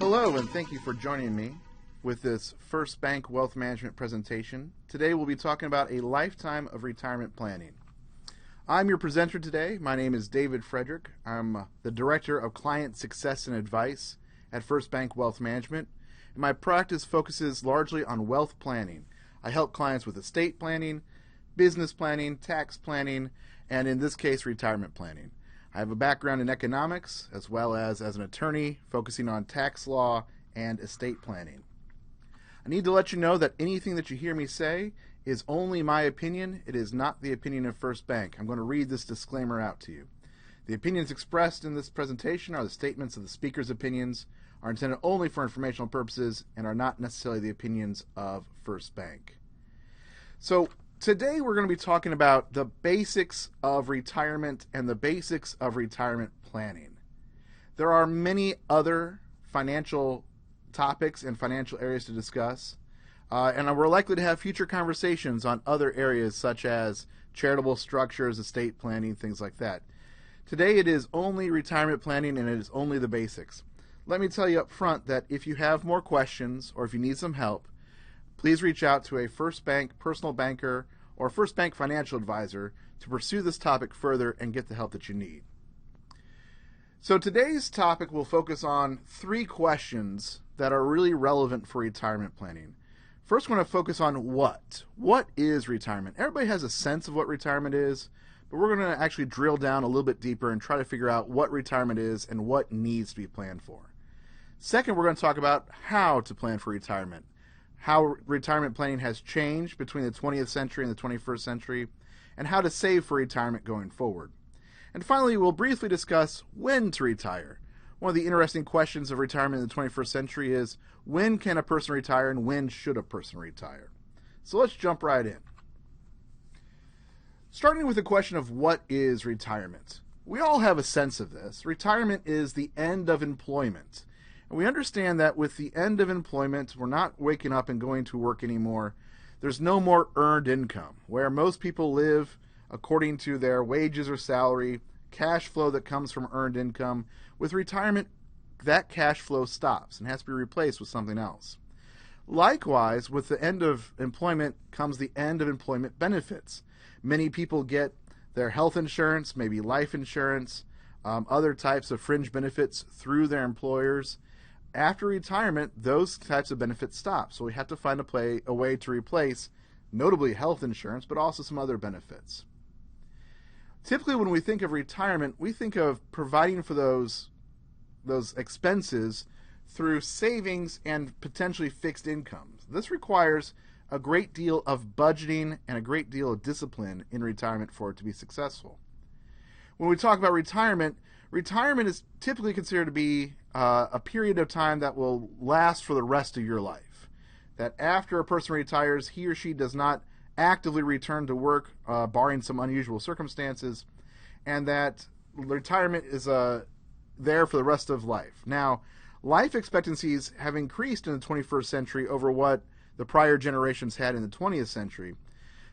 Hello, and thank you for joining me with this First Bank Wealth Management presentation. Today we'll be talking about a lifetime of retirement planning. I'm your presenter today. My name is David Frederick. I'm the Director of Client Success and Advice at First Bank Wealth Management, and my practice focuses largely on wealth planning. I help clients with estate planning, business planning, tax planning, and in this case, retirement planning. I have a background in economics as well as an attorney focusing on tax law and estate planning. I need to let you know that anything that you hear me say is only my opinion. It is not the opinion of First Bank. I'm going to read this disclaimer out to you. The opinions expressed in this presentation are the statements of the speaker's opinions, are intended only for informational purposes, and are not necessarily the opinions of First Bank. So today we're going to be talking about the basics of retirement and the basics of retirement planning. There are many other financial topics and financial areas to discuss, and we're likely to have future conversations on other areas such as charitable structures, estate planning, things like that. Today it is only retirement planning and it is only the basics. Let me tell you up front that if you have more questions or if you need some help, please reach out to a First Bank personal banker or First Bank financial advisor to pursue this topic further and get the help that you need. So today's topic will focus on three questions that are really relevant for retirement planning. First, we're going to focus on what. What is retirement? Everybody has a sense of what retirement is, but we're going to actually drill down a little bit deeper and try to figure out what retirement is and what needs to be planned for. Second, we're going to talk about how to plan for retirement, how retirement planning has changed between the 20th century and the 21st century, and how to save for retirement going forward. And finally, we'll briefly discuss when to retire. One of the interesting questions of retirement in the 21st century is, when can a person retire and when should a person retire? So let's jump right in. Starting with the question of what is retirement. We all have a sense of this. Retirement is the end of employment. And we understand that with the end of employment, we're not waking up and going to work anymore. There's no more earned income, where most people live according to their wages or salary, cash flow that comes from earned income. With retirement, that cash flow stops and has to be replaced with something else. Likewise, with the end of employment comes the end of employment benefits. Many people get their health insurance, maybe life insurance, other types of fringe benefits through their employers. After retirement, those types of benefits stop. So we have to find a way to replace, notably health insurance, but also some other benefits. Typically, when we think of retirement, we think of providing for those expenses through savings and potentially fixed incomes. This requires a great deal of budgeting and a great deal of discipline in retirement for it to be successful. When we talk about retirement is typically considered to be a period of time that will last for the rest of your life. That after a person retires, he or she does not actively return to work, barring some unusual circumstances, and that retirement is there for the rest of life. Now, life expectancies have increased in the 21st century over what the prior generations had in the 20th century.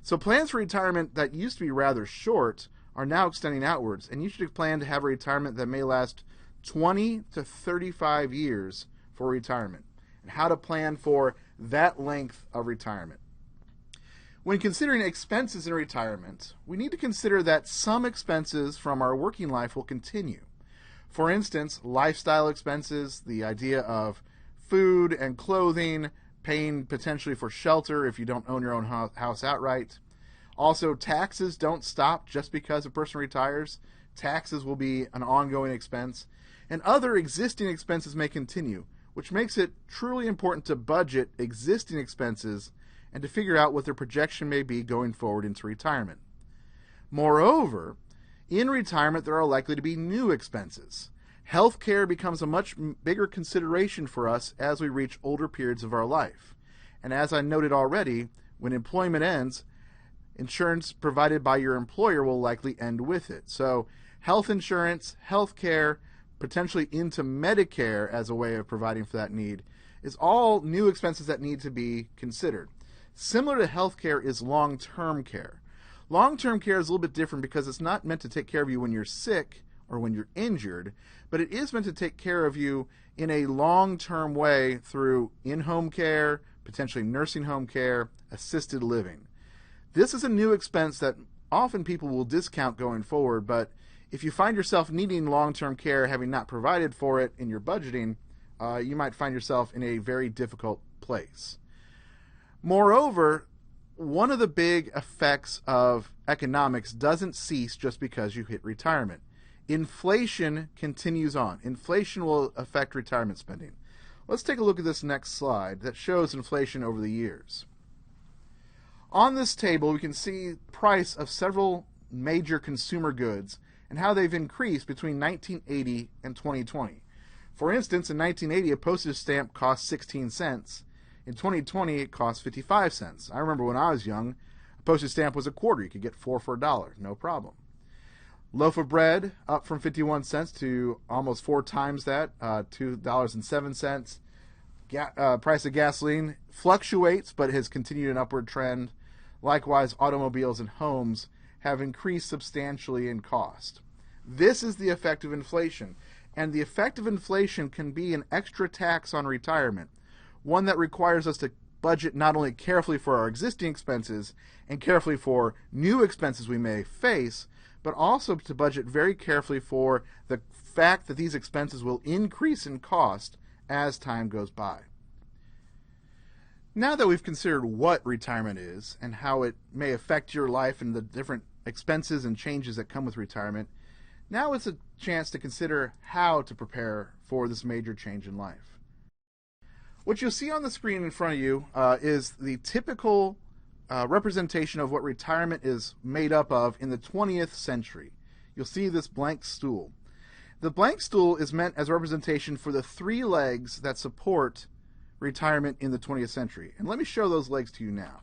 So plans for retirement that used to be rather short are now extending outwards, and you should plan to have a retirement that may last 20 to 35 years for retirement, and how to plan for that length of retirement. When considering expenses in retirement, we need to consider that some expenses from our working life will continue. For instance, lifestyle expenses, the idea of food and clothing, paying potentially for shelter if you don't own your own house outright. Also, taxes don't stop just because a person retires. Taxes will be an ongoing expense. And other existing expenses may continue, which makes it truly important to budget existing expenses and to figure out what their projection may be going forward into retirement. Moreover, in retirement there are likely to be new expenses. Healthcare becomes a much bigger consideration for us as we reach older periods of our life. And as I noted already, when employment ends, insurance provided by your employer will likely end with it. So health insurance, healthcare, potentially into Medicare as a way of providing for that need, is all new expenses that need to be considered. Similar to healthcare is long-term care. Long-term care is a little bit different because it's not meant to take care of you when you're sick or when you're injured, but it is meant to take care of you in a long-term way through in-home care, potentially nursing home care, assisted living. This is a new expense that often people will discount going forward, but if you find yourself needing long-term care having not provided for it in your budgeting, you might find yourself in a very difficult place. Moreover, one of the big effects of economics doesn't cease just because you hit retirement. Inflation continues on. Inflation will affect retirement spending. Let's take a look at this next slide that shows inflation over the years. On this table, we can see the price of several major consumer goods and how they've increased between 1980 and 2020. For instance, in 1980, a postage stamp cost 16 cents. In 2020, it costs 55 cents. I remember when I was young, a postage stamp was a quarter. You could get 4 for $1, no problem. Loaf of bread up from 51 cents to almost 4 times that, $2.07. Price of gasoline fluctuates, but has continued an upward trend. Likewise, automobiles and homes have increased substantially in cost. This is the effect of inflation, and the effect of inflation can be an extra tax on retirement, one that requires us to budget not only carefully for our existing expenses and carefully for new expenses we may face, but also to budget very carefully for the fact that these expenses will increase in cost as time goes by. Now that we've considered what retirement is and how it may affect your life and the different expenses and changes that come with retirement, now it's a chance to consider how to prepare for this major change in life. What you'll see on the screen in front of you is the typical representation of what retirement is made up of in the 20th century. You'll see this blank stool. The blank stool is meant as a representation for the 3 legs that support retirement in the 20th century. And let me show those legs to you now.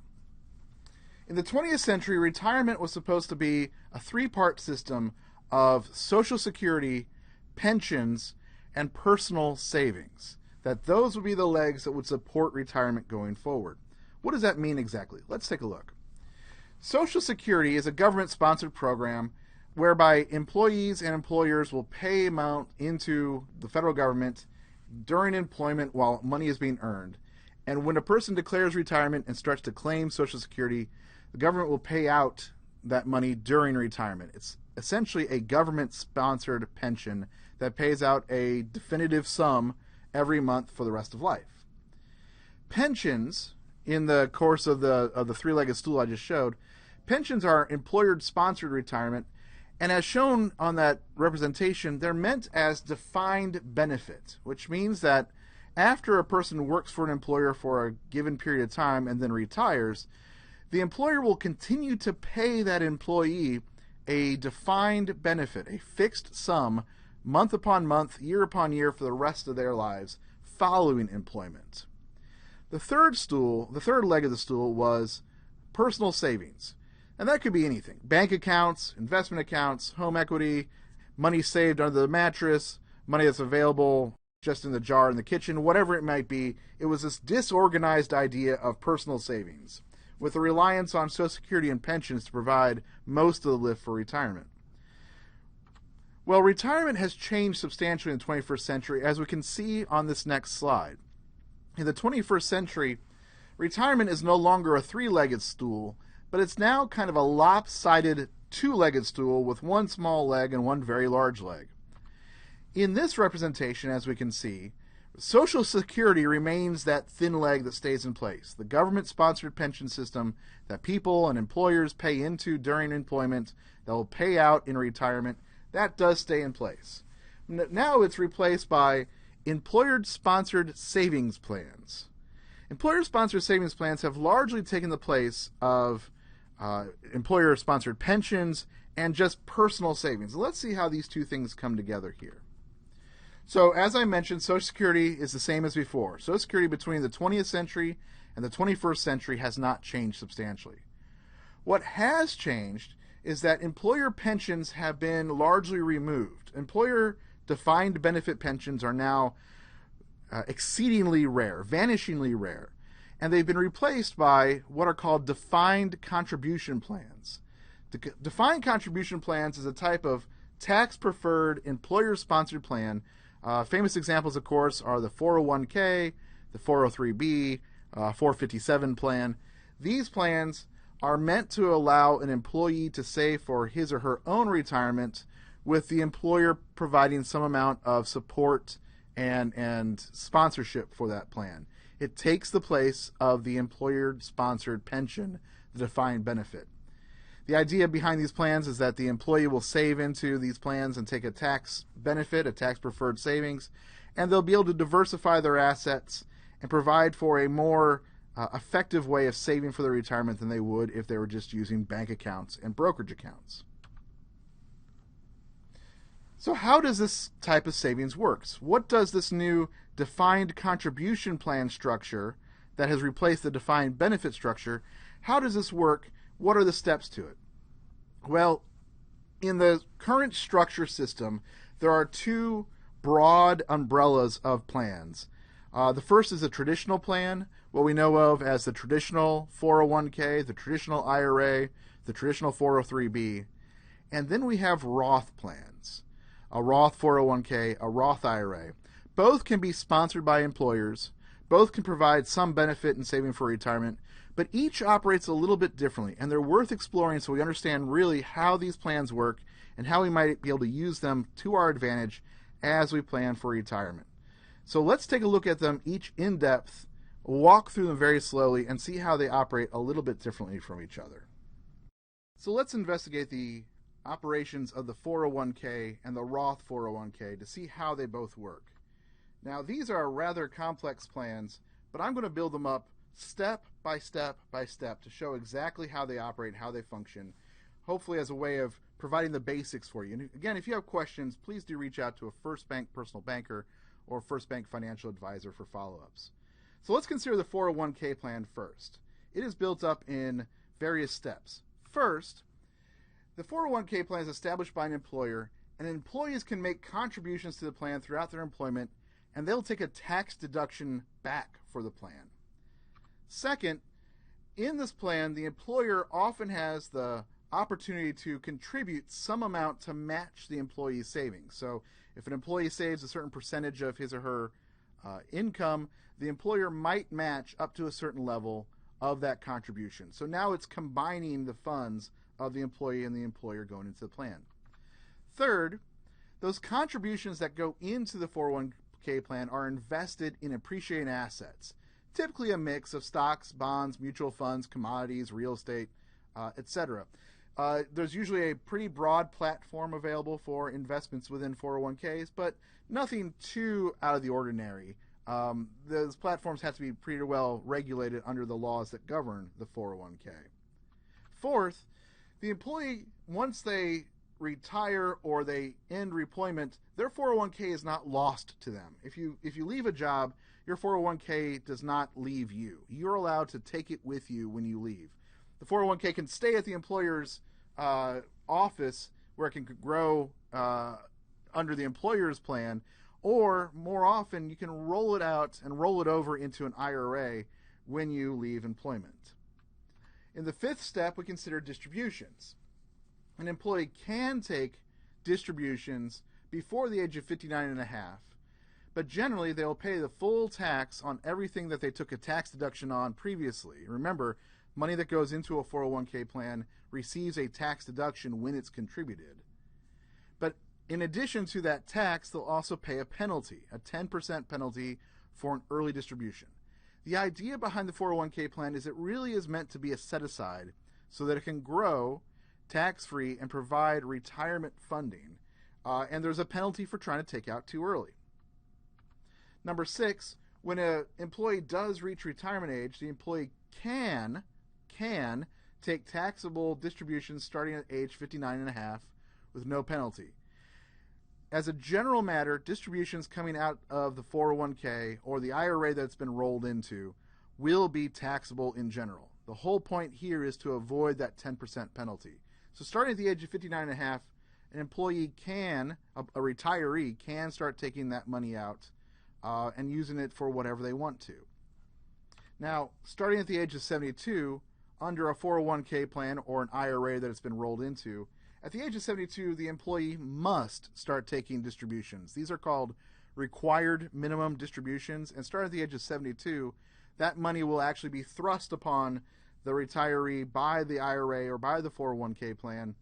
In the 20th century, retirement was supposed to be a 3-part system of Social Security, pensions, and personal savings. That those would be the legs that would support retirement going forward. What does that mean exactly? Let's take a look. Social Security is a government-sponsored program whereby employees and employers will pay amount into the federal government during employment while money is being earned. And when a person declares retirement and starts to claim Social Security, the government will pay out that money during retirement. It's essentially a government-sponsored pension that pays out a definitive sum every month for the rest of life. Pensions, in the course of the 3-legged stool I just showed, pensions are employer-sponsored retirement, and as shown on that representation, they're meant as defined benefit, which means that after a person works for an employer for a given period of time and then retires, the employer will continue to pay that employee a defined benefit, a fixed sum, month upon month, year upon year for the rest of their lives following employment. The third leg of the stool was personal savings. And that could be anything. Bank accounts, investment accounts, home equity, money saved under the mattress, money that's available just in the jar in the kitchen, whatever it might be. It was this disorganized idea of personal savings, with a reliance on Social Security and pensions to provide most of the lift for retirement. Well, retirement has changed substantially in the 21st century, as we can see on this next slide. In the 21st century, retirement is no longer a 3-legged stool, but it's now kind of a lopsided 2-legged stool with one small leg and one very large leg. In this representation, as we can see, Social Security remains that thin leg that stays in place. The government-sponsored pension system that people and employers pay into during employment that will pay out in retirement, that does stay in place. Now it's replaced by employer-sponsored savings plans. Employer-sponsored savings plans have largely taken the place of employer-sponsored pensions and just personal savings. Let's see how these two things come together here. So as I mentioned, Social Security is the same as before. Social Security between the 20th century and the 21st century has not changed substantially. What has changed is that employer pensions have been largely removed. Employer-defined benefit pensions are now exceedingly rare, vanishingly rare, and they've been replaced by what are called defined contribution plans. Defined contribution plans is a type of tax-preferred, employer-sponsored plan. Famous examples, of course, are the 401k, the 403b, 457 plan. These plans are meant to allow an employee to save for his or her own retirement, with the employer providing some amount of support and sponsorship for that plan. It takes the place of the employer-sponsored pension, the defined benefit. The idea behind these plans is that the employee will save into these plans and take a tax benefit, a tax-preferred savings, and they'll be able to diversify their assets and provide for a more effective way of saving for their retirement than they would if they were just using bank accounts and brokerage accounts. So how does this type of savings work? What does this new defined contribution plan structure that has replaced the defined benefit structure, how does this work? What are the steps to it? Well, in the current structure system, there are two broad umbrellas of plans. The first is a traditional plan, what we know of as the traditional 401k, the traditional IRA, the traditional 403b. And then we have Roth plans, a Roth 401k, a Roth IRA. Both can be sponsored by employers. Both can provide some benefit in saving for retirement, but each operates a little bit differently, and they're worth exploring so we understand really how these plans work and how we might be able to use them to our advantage as we plan for retirement. So let's take a look at them each in depth, walk through them very slowly, and see how they operate a little bit differently from each other. So let's investigate the operations of the 401k and the Roth 401k to see how they both work. Now, these are rather complex plans, but I'm going to build them up step by step by step to show exactly how they operate, how they function, hopefully as a way of providing the basics for you. And again, if you have questions, please do reach out to a First Bank personal banker or First Bank financial advisor for follow-ups. So let's consider the 401k plan first. It is built up in various steps. First, the 401k plan is established by an employer, and employees can make contributions to the plan throughout their employment, and they'll take a tax deduction back for the plan. Second, in this plan, the employer often has the opportunity to contribute some amount to match the employee's savings. So if an employee saves a certain percentage of his or her income, the employer might match up to a certain level of that contribution. So now it's combining the funds of the employee and the employer going into the plan. Third, those contributions that go into the 401k plan are invested in appreciating assets, typically a mix of stocks, bonds, mutual funds, commodities, real estate, etc. There's usually a pretty broad platform available for investments within 401ks, but nothing too out of the ordinary. Those platforms have to be pretty well regulated under the laws that govern the 401k. Fourth, the employee, once they retire or they end employment, their 401k is not lost to them. If you leave a job, your 401k does not leave you. You're allowed to take it with you when you leave. The 401k can stay at the employer's office where it can grow under the employer's plan, or more often you can roll it out and roll it over into an IRA when you leave employment. In the fifth step, we consider distributions. An employee can take distributions before the age of 59 and a half, but generally they will pay the full tax on everything that they took a tax deduction on previously. Remember, money that goes into a 401k plan receives a tax deduction when it's contributed. But in addition to that tax, they'll also pay a penalty, a 10% penalty for an early distribution. The idea behind the 401k plan is it really is meant to be a set-aside so that it can grow tax-free and provide retirement funding. And there's a penalty for trying to take out too early. Number 6, when an employee does reach retirement age, the employee can take taxable distributions starting at age 59 and a half with no penalty. As a general matter, distributions coming out of the 401k or the IRA that's been rolled into will be taxable in general. The whole point here is to avoid that 10% penalty. So starting at the age of 59 and a half, an employee a retiree can start taking that money out and using it for whatever they want to. Now, starting at the age of 72, under a 401k plan or an IRA that it's been rolled into, At the age of 72, the employee must start taking distributions. These are called required minimum distributions, and starting at the age of 72, that money will actually be thrust upon the retiree by the IRA or by the 401k plan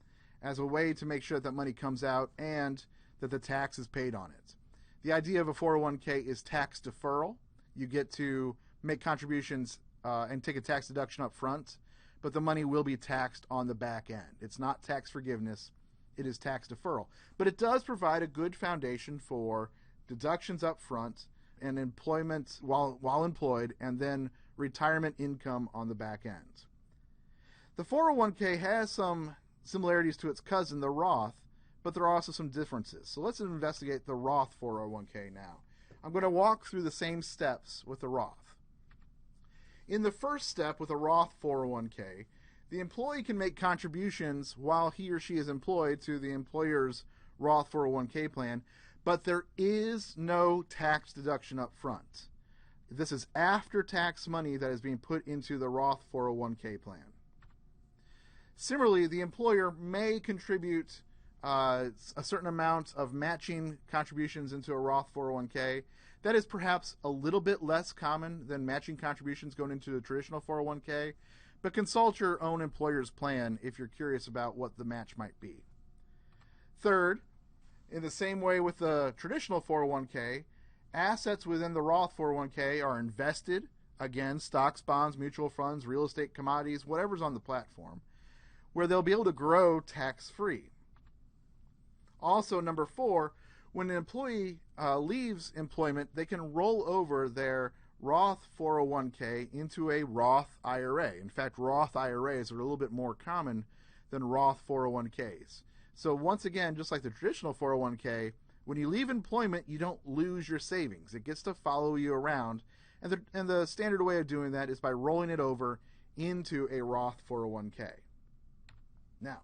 as a way to make sure that money comes out and that the tax is paid on it. The idea of a 401k is tax deferral. You get to make contributions and take a tax deduction up front, but the money will be taxed on the back end. It's not tax forgiveness, it is tax deferral. But it does provide a good foundation for deductions up front and employment while employed, and then retirement income on the back end. The 401k has some similarities to its cousin, the Roth, but there are also some differences. So let's investigate the Roth 401k now. I'm going to walk through the same steps with the Roth. In the first step with a Roth 401k, the employee can make contributions while he or she is employed to the employer's Roth 401k plan, but there is no tax deduction up front. This is after-tax money that is being put into the Roth 401k plan. Similarly, the employer may contribute a certain amount of matching contributions into a Roth 401k. That is perhaps a little bit less common than matching contributions going into a traditional 401k, but consult your own employer's plan if you're curious about what the match might be. Third, in the same way with the traditional 401k, assets within the Roth 401k are invested, again, stocks, bonds, mutual funds, real estate, commodities, whatever's on the platform, where they'll be able to grow tax-free. Also, number 4, when an employee leaves employment, they can roll over their Roth 401k into a Roth IRA. In fact, Roth IRAs are a little bit more common than Roth 401ks. So once again, just like the traditional 401k, when you leave employment, you don't lose your savings. It gets to follow you around. And the standard way of doing that is by rolling it over into a Roth 401k. Now,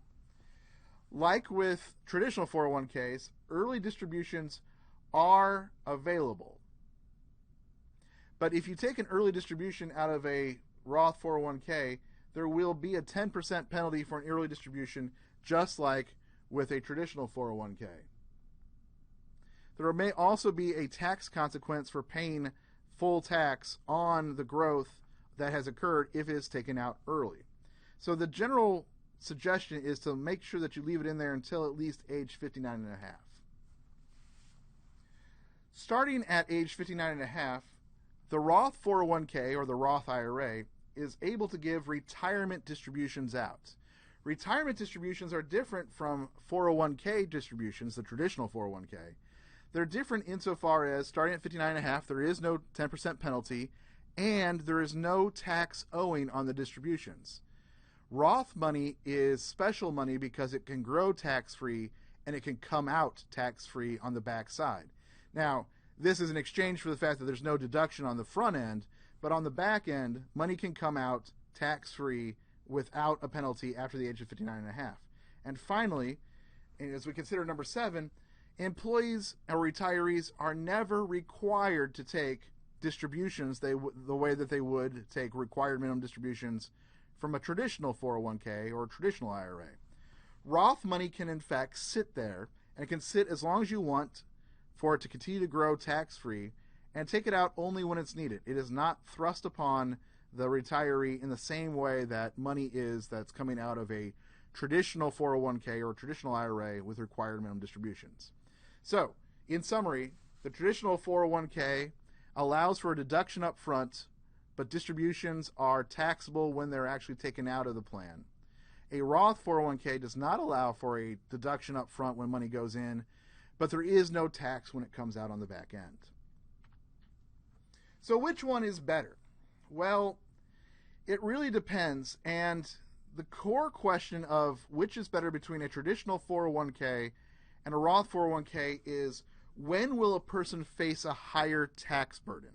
like with traditional 401ks, early distributions are available. But if you take an early distribution out of a Roth 401k, there will be a 10% penalty for an early distribution, just like with a traditional 401k. There may also be a tax consequence for paying full tax on the growth that has occurred if it is taken out early. So the general suggestion is to make sure that you leave it in there until at least age 59 and a half. Starting at age 59 and a half, the Roth 401k or the Roth IRA is able to give retirement distributions out. Retirement distributions are different from 401k distributions, the traditional 401k. They're different insofar as starting at 59 and a half, there is no 10% penalty, and there is no tax owing on the distributions. Roth money is special money because it can grow tax-free and it can come out tax-free on the back side. Now, this is in exchange for the fact that there's no deduction on the front end, but on the back end, money can come out tax-free without a penalty after the age of 59 and a half. And finally, as we consider number 7, employees or retirees are never required to take distributions the way that they would take required minimum distributions from a traditional 401k or a traditional IRA. Roth money can in fact sit there, and it can sit as long as you want for it to continue to grow tax-free, and take it out only when it's needed. It is not thrust upon the retiree in the same way that money is that's coming out of a traditional 401k or traditional IRA with required minimum distributions. So, in summary, the traditional 401k allows for a deduction up front, but distributions are taxable when they're actually taken out of the plan. A Roth 401k does not allow for a deduction up front when money goes in, but there is no tax when it comes out on the back end. So which one is better? Well, it really depends, and the core question of which is better between a traditional 401k and a Roth 401k is, when will a person face a higher tax burden?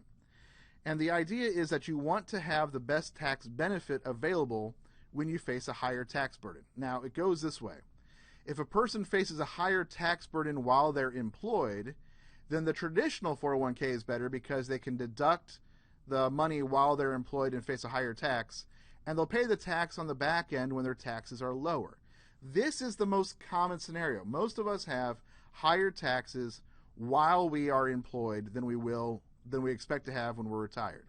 And the idea is that you want to have the best tax benefit available when you face a higher tax burden. Now, it goes this way. If a person faces a higher tax burden while they're employed, then the traditional 401k is better because they can deduct the money while they're employed and face a higher tax, and they'll pay the tax on the back end when their taxes are lower. This is the most common scenario. Most of us have higher taxes while we are employed than we expect to have when we're retired.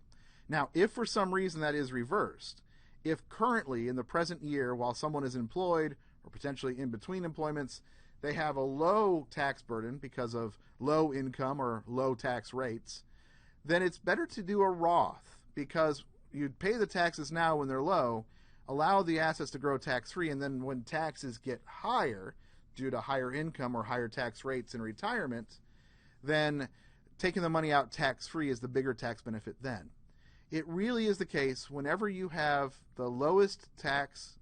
Now, if for some reason that is reversed, if currently in the present year while someone is employed or potentially in between employments, they have a low tax burden because of low income or low tax rates, then it's better to do a Roth, because you'd pay the taxes now when they're low, allow the assets to grow tax-free, and then when taxes get higher due to higher income or higher tax rates in retirement, then taking the money out tax-free is the bigger tax benefit then. It really is the case whenever you have the lowest tax.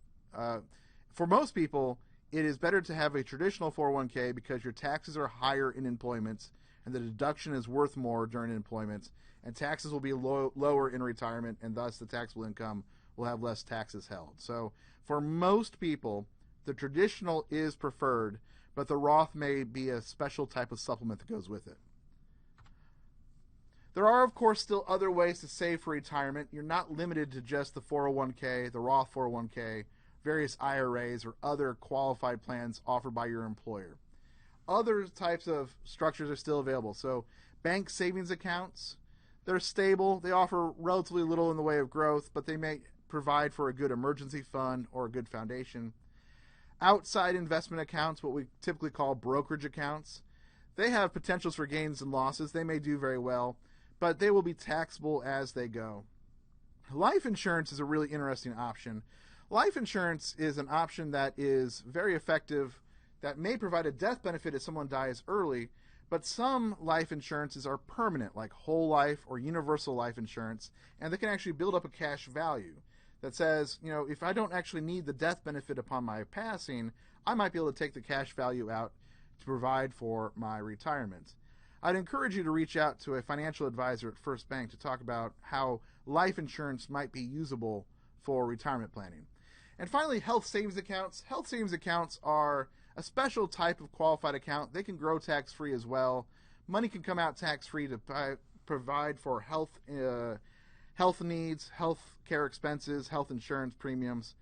For most people, it is better to have a traditional 401k because your taxes are higher in employment and the deduction is worth more during employment, and taxes will be lower in retirement, and thus the taxable income will have less taxes held. So for most people, the traditional is preferred, but the Roth may be a special type of supplement that goes with it. There are, of course, still other ways to save for retirement. You're not limited to just the 401k, the Roth 401k, various IRAs, or other qualified plans offered by your employer. Other types of structures are still available. So bank savings accounts, they're stable. They offer relatively little in the way of growth, but they may provide for a good emergency fund or a good foundation. Outside investment accounts, what we typically call brokerage accounts, they have potentials for gains and losses. They may do very well, but they will be taxable as they go. Life insurance is a really interesting option. Life insurance is an option that is very effective, that may provide a death benefit if someone dies early, but some life insurances are permanent, like whole life or universal life insurance, and they can actually build up a cash value that says, if I don't actually need the death benefit upon my passing, I might be able to take the cash value out to provide for my retirement. I'd encourage you to reach out to a financial advisor at First Bank to talk about how life insurance might be usable for retirement planning. And finally, health savings accounts. Health savings accounts are a special type of qualified account. They can grow tax-free as well. Money can come out tax-free to provide for health needs, health care expenses, health insurance premiums.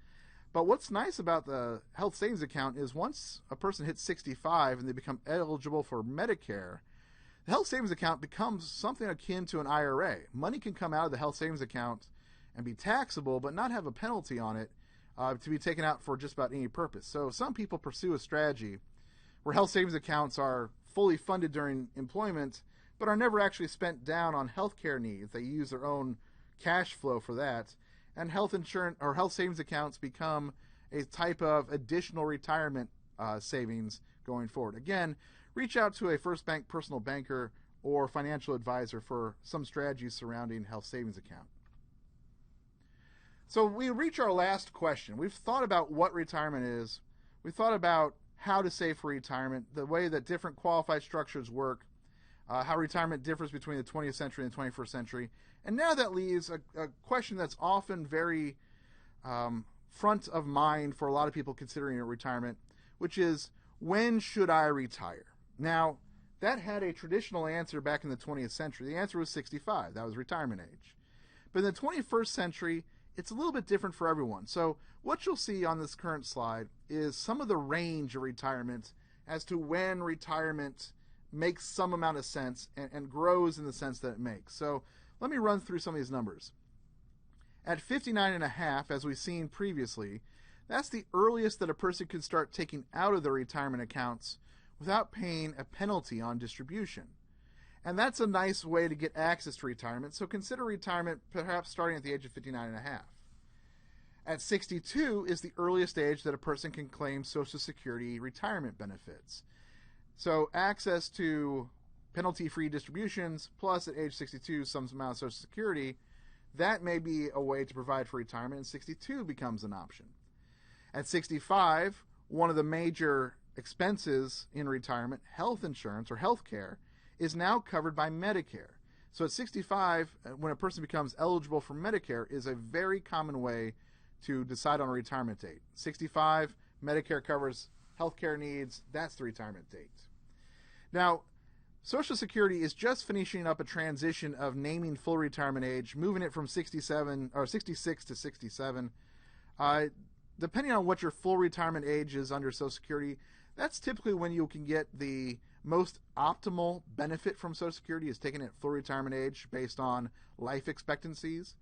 But what's nice about the health savings account is once a person hits 65 and they become eligible for Medicare, the health savings account becomes something akin to an IRA. Money can come out of the health savings account and be taxable, but not have a penalty on it to be taken out for just about any purpose. So some people pursue a strategy where health savings accounts are fully funded during employment, but are never actually spent down on health care needs. They use their own cash flow for that, and health insurance or health savings accounts become a type of additional retirement savings going forward. Again, reach out to a First Bank personal banker or financial advisor for some strategies surrounding health savings account. So we reach our last question. We've thought about what retirement is. We've thought about how to save for retirement, the way that different qualified structures work, how retirement differs between the 20th century and the 21st century. And now that leaves a question that's often very front of mind for a lot of people considering retirement, which is, when should I retire? Now, that had a traditional answer back in the 20th century. The answer was 65. That was retirement age. But in the 21st century, it's a little bit different for everyone. So what you'll see on this current slide is some of the range of retirement as to when retirement makes some amount of sense and grows in the sense that it makes. So let me run through some of these numbers. At 59 and a half, as we've seen previously, that's the earliest that a person can start taking out of their retirement accounts without paying a penalty on distribution. And that's a nice way to get access to retirement, so consider retirement perhaps starting at the age of 59 and a half. At 62 is the earliest age that a person can claim Social Security retirement benefits. So access to penalty-free distributions, plus at age 62 some amount of Social Security, that may be a way to provide for retirement, and 62 becomes an option. At 65, one of the major expenses in retirement, health insurance or health care, is now covered by Medicare. So at 65, when a person becomes eligible for Medicare, is a very common way to decide on a retirement date. 65, Medicare covers healthcare needs, that's the retirement date. Now, Social Security is just finishing up a transition of naming full retirement age, moving it from 67 or 66 to 67. depending on what your full retirement age is under Social Security, that's typically when you can get the most optimal benefit from Social Security, is taking it at full retirement age based on life expectancies.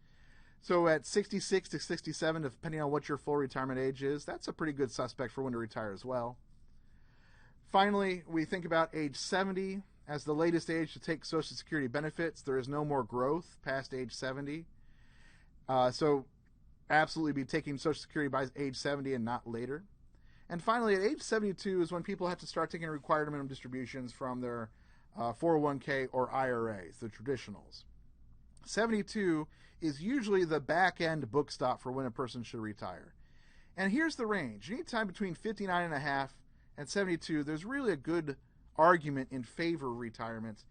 So at 66 to 67, depending on what your full retirement age is, that's a pretty good suspect for when to retire as well. Finally, we think about age 70 as the latest age to take Social Security benefits. There is no more growth past age 70. So absolutely be taking Social Security by age 70 and not later. And finally, at age 72 is when people have to start taking required minimum distributions from their 401k or IRAs, the traditionals. 72 is usually the back-end book stop for when a person should retire. And here's the range. Anytime between 59.5 and 72, there's really a good argument in favor of retirement.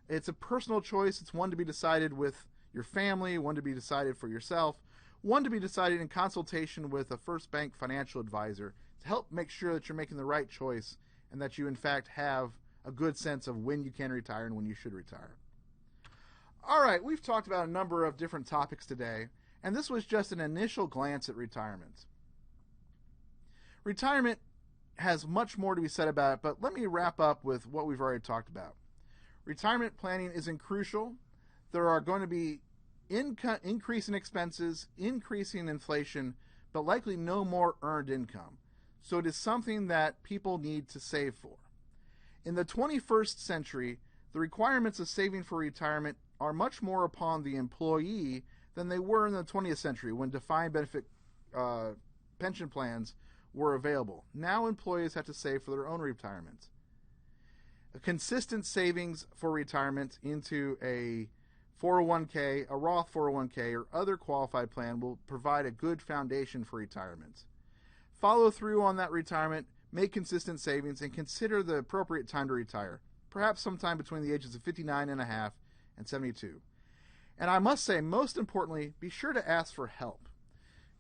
It's a personal choice. It's one to be decided with your family, one to be decided for yourself, one to be decided in consultation with a First Bank financial advisor to help make sure that you're making the right choice and that you, in fact, have a good sense of when you can retire and when you should retire. All right, we've talked about a number of different topics today, and this was just an initial glance at retirement. Retirement has much more to be said about it, but let me wrap up with what we've already talked about. Retirement planning isn't crucial. There are going to be increasing expenses, increasing inflation, but likely no more earned income. So it is something that people need to save for. In the 21st century, the requirements of saving for retirement are much more upon the employee than they were in the 20th century when defined benefit pension plans were available. Now employees have to save for their own retirement. A consistent savings for retirement into a 401k, a Roth 401k, or other qualified plan will provide a good foundation for retirement. Follow through on that retirement, make consistent savings, and consider the appropriate time to retire, perhaps sometime between the ages of 59.5 and 72. And I must say, most importantly, be sure to ask for help.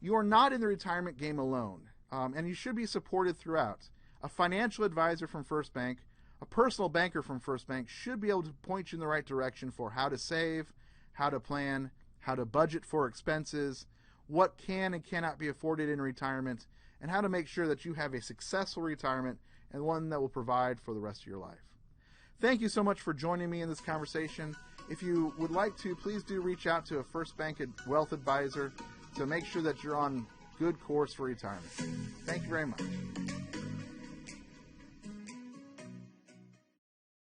You are not in the retirement game alone, and you should be supported throughout. A financial advisor from First Bank, a personal banker from First Bank should be able to point you in the right direction for how to save, how to plan, how to budget for expenses, what can and cannot be afforded in retirement, and how to make sure that you have a successful retirement and one that will provide for the rest of your life. Thank you so much for joining me in this conversation. If you would like to, please do reach out to a First Bank wealth advisor to make sure that you're on good course for retirement. Thank you very much.